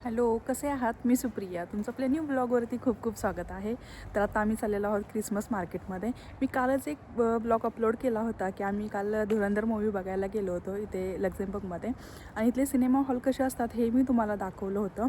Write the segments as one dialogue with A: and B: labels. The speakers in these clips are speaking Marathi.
A: हॅलो, कसे आहात? मी सुप्रिया. तुमचं आपल्या न्यू ब्लॉगवरती खूप खूप स्वागत आहे. तर आता आम्ही चाललेलो आहोत क्रिसमस मार्केटमध्ये. मी कालच एक ब्लॉग अपलोड केला होता की आम्ही काल धुरंधर मूव्ही बघायला गेलो होतो इथे लक्झेंबर्गमध्ये. आणि इथले सिनेमा हॉल कसे असतात हे मी तुम्हाला दाखवलं होतं.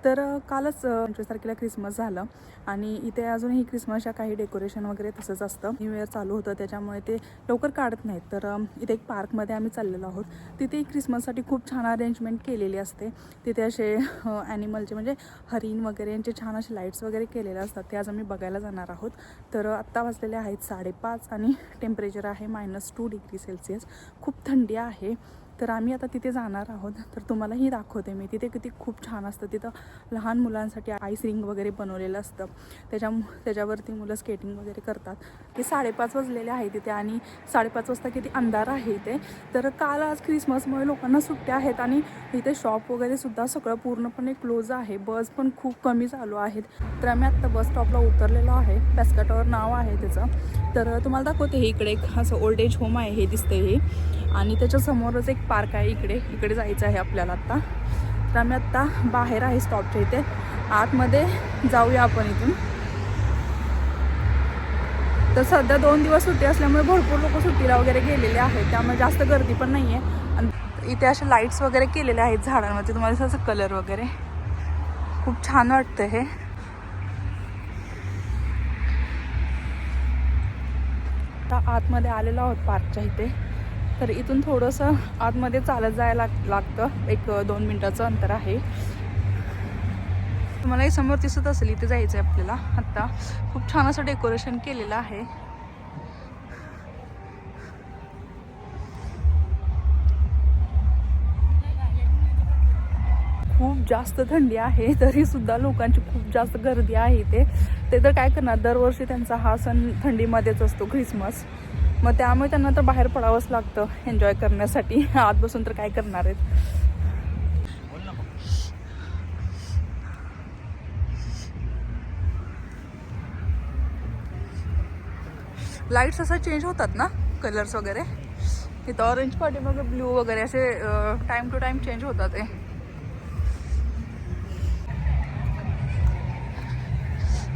A: तर कालच 25 तारखेला क्रिसमस झालं आणि इथे अजूनही क्रिसमसच्या काही डेकोरेशन वगैरे तसंच असतं. न्यू इयर चालू होतं त्याच्यामुळे ते लवकर काढत नाहीत. तर इथे एक पार्कमध्ये आम्ही चाललेलो आहोत. तिथे क्रिसमससाठी खूप छान अरेंजमेंट केलेली असते. तिथे असे ॲनिमलचे म्हणजे हरिण वगैरे यांचे छान असे लाईट्स वगैरे केलेले असतात. ते आज आम्ही बघायला जाणार आहोत. तर आत्ता वाजलेले आहेत 5:30 आणि टेम्परेचर आहे -2 डिग्री सेल्सिअस. खूप थंडी आहे. तर आम्ही आता तिथे जाणार आहोत. तर तुम्हालाही दाखवते मी तिथे किती खूप छान असतं. तिथं लहान मुलांसाठी आईस रिंग वगैरे बनवलेलं असतं. त्याच्यावरती मुलं स्केटिंग वगैरे करतात. ते 5:30 वाजलेले आहे तिथे आणि 5:30 वाजता किती अंधार आहे इथे. तर काल आज क्रिसमसमुळे लोकांना सुट्ट्या आहेत आणि इथे शॉप वगैरे सुद्धा सगळं पूर्णपणे क्लोज आहे. बस पण खूप कमी चालू आहेत. तर आम्ही आत्ता बस स्टॉपला उतरलेलो आहे. पॅस्काटॉवर नाव आहे त्याचं. तर तुम्हाला दाखवते हे इकडे एक असं ओल्ड एज होम आहे हे दिसते हे. आणि त्याच्यासमोरच एक पार्क आहे. इकडे जायचं आहे आपल्याला आत्ता. तर आम्ही आत्ता बाहेर आहे स्टॉपच्या इथे. आतमध्ये जाऊया आपण इथून. तर सध्या 2 दिवस सुट्टी असल्यामुळे भरपूर लोक सुट्टीला वगैरे गेलेले आहेत. त्यामुळे जास्त गर्दी पण नाही आहे. आणि इथे असे लाईट्स वगैरे केलेले आहेत झाडांवरती. तुम्हाला असं कलर वगैरे खूप छान वाटतं हे. आता आतमध्ये आलेलो आहोत पार्कच्या इथे. तर इथून थोडंसं आतमध्ये चालत जायला लागतं. 1-2 मिनटाचं अंतर आहे. तुम्हाला हे समोर दिसत असेल इथे जायचं आहे आपल्याला. आत्ता खूप छान असं डेकोरेशन केलेलं आहे. खूप जास्त थंडी आहे तरी सुद्धा लोकांची खूप जास्त गर्दी आहे इथे. ते तर काय करणार, दरवर्षी त्यांचा हा सण थंडीमध्येच असतो क्रिसमस. मग त्यामुळे त्यांना तर बाहेर पडावंच लागतं एन्जॉय करण्यासाठी. आत बसून तर काय करणार आहेत. लाईट्स असं चेंज होतात ना, कलर्स वगैरे. इथं ऑरेंज पाठीमागे ब्ल्यू वगैरे असे टाईम टू टाईम चेंज होतात ते.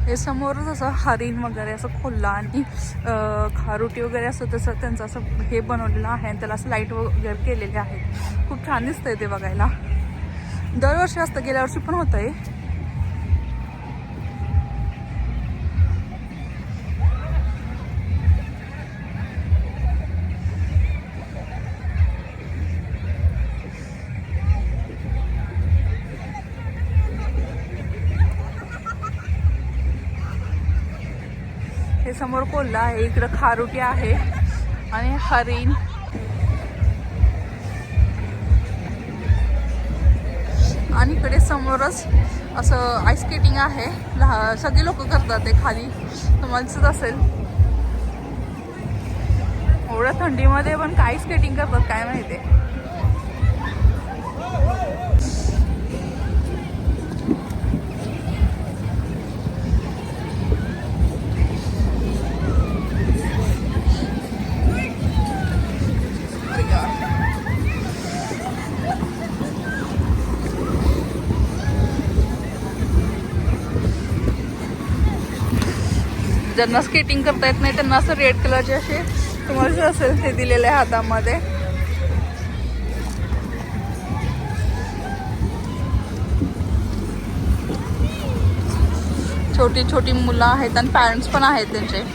A: हे समोरच असं हरिण वगैरे असं खोल्ला आणि खारुटी वगैरे असं तसं त्यांचं असं हे बनवलेलं आहे आणि त्याला असं लाईट वगैरे केलेले आहेत. खूप छान दिसतंय ते बघायला. दरवर्षी असतं, गेल्या वर्षी पण होतं हे. हे समोर कोल्हा आहे, इकडं खारुटी आहे आणि हरिण. आणि इकडे समोरच असं आईस स्केटिंग आहे. सगळी लोक करतात ते खाली, तुम्हाला दिसत असेल. एवढ्या थंडीमध्ये पण काय स्केटिंग करतात काय माहिती. ज्यांना स्केटिंग करता येत नाही त्यांना असं रेड कलरचे असे तुम्हाला असेल ते दिलेले आहे हातामध्ये. छोटी छोटी मुलं आहेत आणि पॅरेंट्स पण आहेत त्यांचे.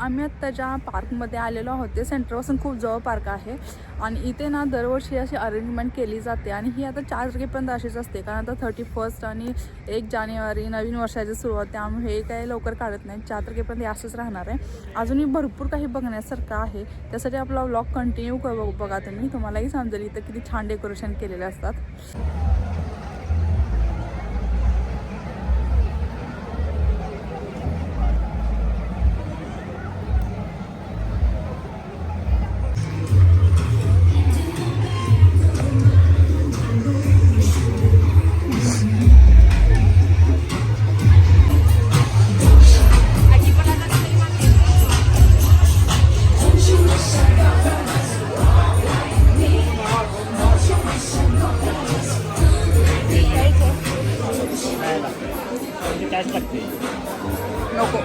A: आम्ही आत्ता ज्या पार्कमध्ये आलेलो आहोत ते सेंटरपासून खूप जवळ पार्क आहे. आणि इथे ना दरवर्षी अशी अरेंजमेंट केली जाते आणि ही आता 4 तारखेपर्यंत अशीच असते. कारण आता 31 आणि 1 जानेवारी नवीन वर्षाची सुरुवात, त्यामुळे हे काही लवकर काढत नाही. 4 तारखेपर्यंत असंच राहणार आहे. अजूनही भरपूर काही बघण्यासारखं आहे. त्यासाठी आपला व्लॉग कंटिन्यू बघा तुम्ही. तुम्हालाही समजेल इथं किती छान डेकोरेशन केलेले असतात.
B: कॅश लागते.
A: नको.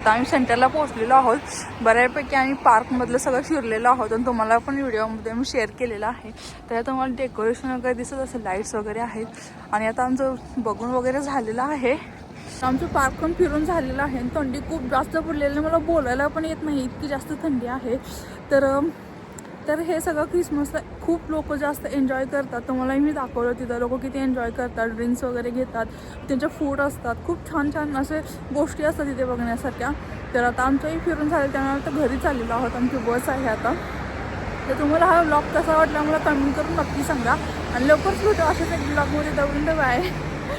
A: आता आम्ही सेंटरला पोहोचलेलो आहोत. बऱ्यापैकी आम्ही पार्कमधलं सगळं फिरलेलो आहोत आणि तुम्हाला पण व्हिडिओमध्ये मी शेअर केलेला आहे. तर तुम्हाला डेकोरेशन वगैरे दिसत असेल, लाईट्स वगैरे आहेत. आणि आता आमचं बघून वगैरे झालेलं आहे. आमचं पार्क पण फिरून झालेलं आहे. थंडी खूप जास्त पडलेली, मला बोलायला पण येत नाही, इतकी जास्त थंडी आहे. तर हे सगळं क्रिसमसला खूप लोक जास्त एन्जॉय करतात. तुम्हाला मी दाखवलं तिथं लोक किती एन्जॉय करतात, ड्रिंक्स वगैरे घेतात, त्यांचे फूड असतात, खूप छान छान असे गोष्टी असतात तिथे बघण्यासारख्या. तर आता आमचंही फिरून झालं, त्यामुळे आता घरी चाललेलो आहोत. आमची बस आहे आता. तर तुम्हाला हा ब्लॉग कसा वाटला मला कमेंट करून नक्की सांगा. आणि लवकरच भेटू अशाच एक ब्लॉगमध्ये. तोपर्यंत बाय.